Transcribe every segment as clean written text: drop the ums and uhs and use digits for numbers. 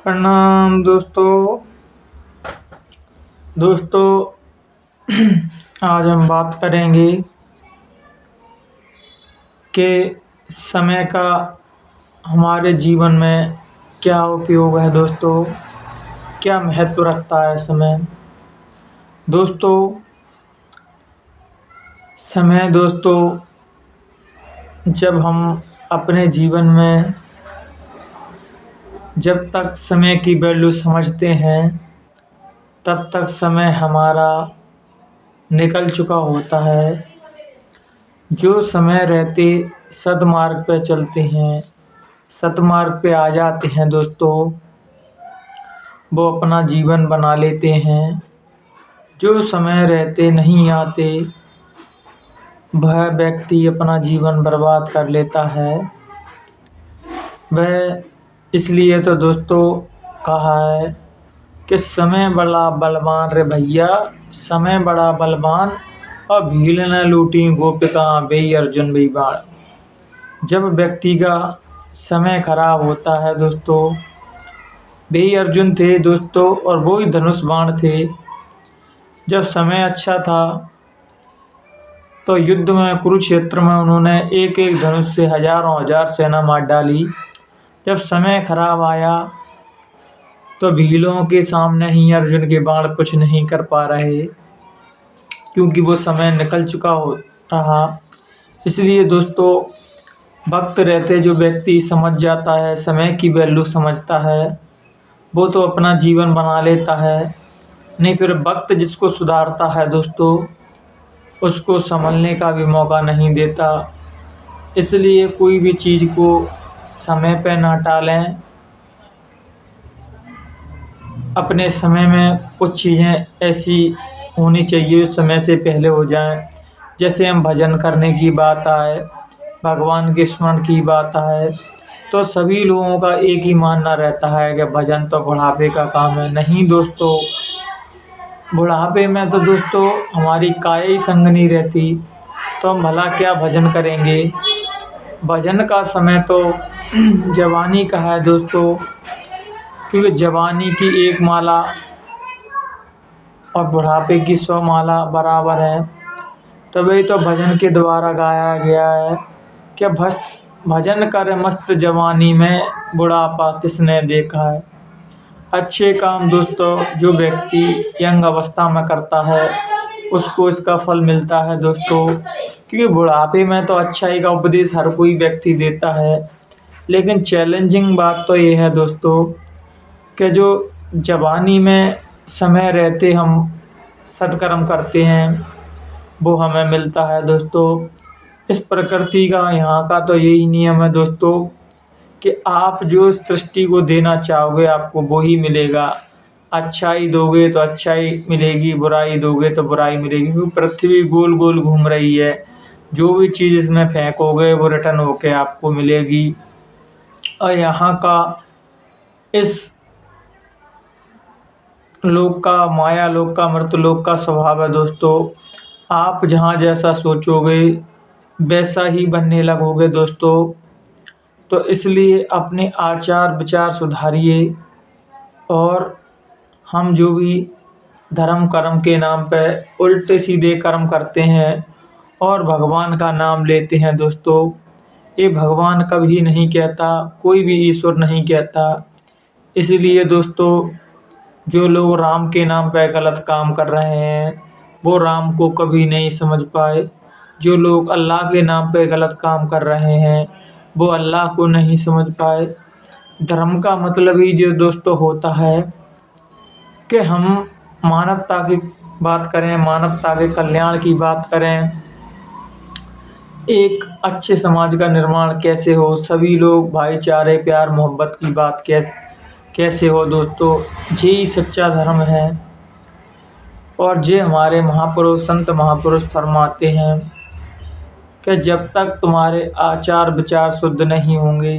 प्रणाम दोस्तों। आज हम बात करेंगे कि समय का हमारे जीवन में क्या उपयोग है दोस्तों, क्या महत्व रखता है समय। दोस्तों, समय जब हम अपने जीवन में जब तक समय की वैल्यू समझते हैं तब तक समय हमारा निकल चुका होता है। जो समय रहते सद्मार्ग पे चलते हैं, सतमार्ग पे आ जाते हैं दोस्तों, वो अपना जीवन बना लेते हैं। जो समय रहते नहीं आते, वह व्यक्ति अपना जीवन बर्बाद कर लेता है। वह इसलिए तो दोस्तों कहा है कि समय बड़ा बलवान रे भैया, समय बड़ा बलवान और भील न लूटी गोपिका बेई अर्जुन बेई बाण। जब व्यक्ति का समय खराब होता है दोस्तों, बेई अर्जुन थे दोस्तों और वो ही धनुष बाण थे। जब समय अच्छा था तो युद्ध में कुरुक्षेत्र में उन्होंने एक एक धनुष से हजारों हजार सेना मार डाली। जब समय खराब आया तो भीलों के सामने ही अर्जुन के बाण कुछ नहीं कर पा रहे, क्योंकि वो समय निकल चुका हो रहा। इसलिए दोस्तों, वक्त रहते जो व्यक्ति समझ जाता है, समय की वैल्यू समझता है, वो तो अपना जीवन बना लेता है। नहीं फिर वक्त जिसको सुधारता है दोस्तों, उसको संभलने का भी मौका नहीं देता। इसलिए कोई भी चीज़ को समय पे ना टालें। अपने समय में कुछ चीज़ें ऐसी होनी चाहिए जो समय से पहले हो जाएं। जैसे हम भजन करने की बात आए, भगवान के स्मरण की बात आए, तो सभी लोगों का एक ही मानना रहता है कि भजन तो बुढ़ापे का काम है। नहीं दोस्तों, बुढ़ापे में तो दोस्तों हमारी काया ही संग नहीं रहती, तो हम भला क्या भजन करेंगे। भजन का समय तो जवानी का है दोस्तों, क्योंकि जवानी की एक माला और बुढ़ापे की 100 माला बराबर है। तभी तो भजन के द्वारा गाया गया है कि भजन कर मस्त जवानी में, बुढ़ापा किसने देखा है। अच्छे काम दोस्तों जो व्यक्ति यंग अवस्था में करता है उसको इसका फल मिलता है दोस्तों, क्योंकि बुढ़ापे में तो अच्छाई का उपदेश हर कोई व्यक्ति देता है। लेकिन चैलेंजिंग बात तो ये है दोस्तों कि जो जवानी में समय रहते हम सत्कर्म करते हैं वो हमें मिलता है दोस्तों। इस प्रकृति का यहाँ का तो यही नियम है दोस्तों कि आप जो सृष्टि को देना चाहोगे आपको वो ही मिलेगा। अच्छाई दोगे तो अच्छाई मिलेगी, बुराई दोगे तो बुराई मिलेगी, क्योंकि पृथ्वी गोल गोल घूम रही है। जो भी चीज़ इसमें फेंकोगे वो रिटर्न होके आपको मिलेगी। और यहाँ का इस लोक का, माया लोक का, मृत लोक का स्वभाव है दोस्तों। आप जहाँ जैसा सोचोगे वैसा ही बनने लगोगे दोस्तों। तो इसलिए अपने आचार विचार सुधारिए। और हम जो भी धर्म कर्म के नाम पे उल्टे सीधे कर्म करते हैं और भगवान का नाम लेते हैं दोस्तों, ये भगवान कभी नहीं कहता, कोई भी ईश्वर नहीं कहता। इसलिए दोस्तों, जो लोग राम के नाम पे गलत काम कर रहे हैं वो राम को कभी नहीं समझ पाए। जो लोग अल्लाह के नाम पे गलत काम कर रहे हैं वो अल्लाह को नहीं समझ पाए। धर्म का मतलब ही जो दोस्तों होता है कि हम मानवता की बात करें, मानवता के कल्याण की बात करें, एक अच्छे समाज का निर्माण कैसे हो, सभी लोग भाईचारे प्यार मोहब्बत की बात कैसे हो दोस्तों, यही सच्चा धर्म है। और ये हमारे महापुरुष संत महापुरुष फरमाते हैं कि जब तक तुम्हारे आचार विचार शुद्ध नहीं होंगे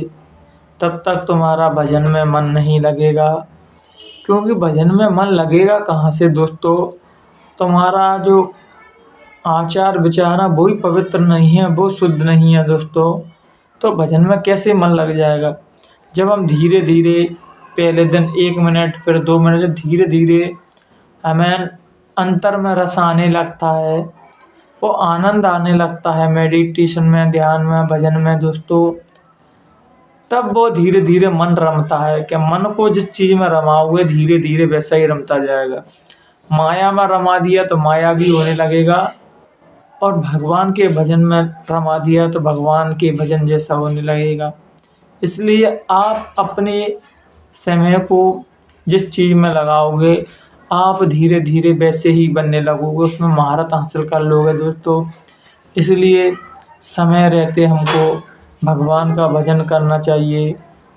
तब तक तुम्हारा भजन में मन नहीं लगेगा। क्योंकि भजन में मन लगेगा कहाँ से दोस्तों, तुम्हारा जो आचार विचार है वो ही पवित्र नहीं है, वो शुद्ध नहीं है दोस्तों, तो भजन में कैसे मन लग जाएगा। जब हम धीरे धीरे पहले दिन 1 मिनट, फिर 2 मिनट, धीरे धीरे हमें अंतर में रस आने लगता है, वो आनंद आने लगता है मेडिटेशन में, ध्यान में, भजन में दोस्तों। तब वो धीरे धीरे मन रमता है कि मन को जिस चीज़ में रमाओगे धीरे धीरे वैसा ही रमता जाएगा। माया में रमा दिया तो माया भी होने लगेगा, और भगवान के भजन में रमा दिया तो भगवान के भजन जैसा होने लगेगा। इसलिए आप अपने समय को जिस चीज़ में लगाओगे आप धीरे धीरे वैसे ही बनने लगोगे, उसमें महारत हासिल कर लोगे दोस्तों। इसलिए समय रहते हमको भगवान का भजन करना चाहिए,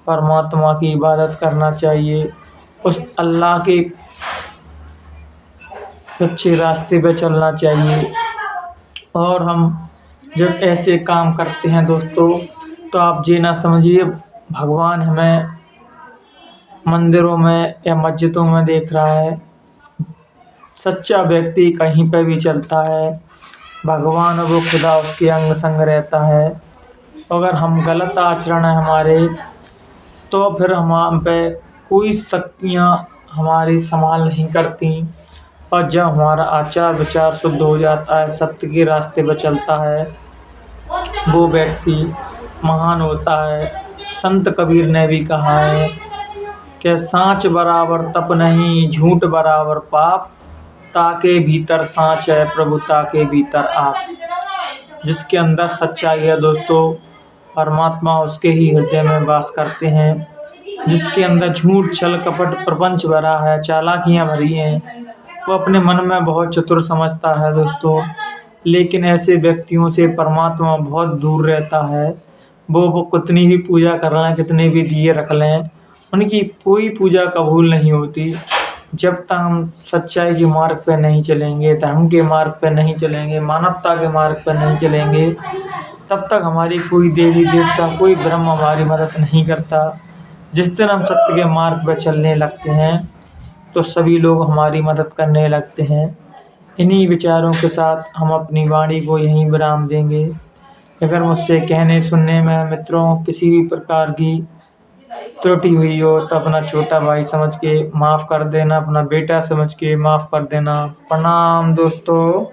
परमात्मा की इबादत करना चाहिए, उस अल्लाह के सच्चे रास्ते पे चलना चाहिए। और हम जब ऐसे काम करते हैं दोस्तों, तो आप ये ना समझिए भगवान हमें मंदिरों में या मस्जिदों में देख रहा है। सच्चा व्यक्ति कहीं पे भी चलता है, भगवान और वो खुदा उसके अंग संग रहता है। अगर हम गलत आचरण है हमारे, तो फिर हम पे कोई शक्तियाँ हमारी संभाल नहीं करती। और जब हमारा आचार विचार शुद्ध हो जाता है, सत्य के रास्ते पर चलता है, वो व्यक्ति महान होता है। संत कबीर ने भी कहा है कि साँच बराबर तप नहीं, झूठ बराबर पाप, ताके भीतर साँच है प्रभु ताके भीतर आप। जिसके अंदर सच्चाई है दोस्तों, परमात्मा उसके ही हृदय में वास करते हैं। जिसके अंदर झूठ छल कपट प्रपंच भरा है, चालाकियाँ भरी हैं, वो अपने मन में बहुत चतुर समझता है दोस्तों। लेकिन ऐसे व्यक्तियों से परमात्मा बहुत दूर रहता है। वो कितनी भी पूजा कर लें, कितने भी दिए रख लें, उनकी कोई पूजा कबूल नहीं होती। जब तक हम सच्चाई के मार्ग पर नहीं चलेंगे, धर्म के मार्ग पर नहीं चलेंगे, मानवता के मार्ग पर नहीं चलेंगे, तब तक हमारी कोई देवी देवता, कोई ब्रह्म हमारी मदद नहीं करता। जिस दिन हम सत्य के मार्ग पर चलने लगते हैं तो सभी लोग हमारी मदद करने लगते हैं। इन्हीं विचारों के साथ हम अपनी वाणी को यहीं विराम देंगे। अगर मुझसे कहने सुनने में मित्रों किसी भी प्रकार की त्रुटि हुई हो तो अपना छोटा भाई समझ के माफ़ कर देना, अपना बेटा समझ के माफ़ कर देना। प्रणाम दोस्तों।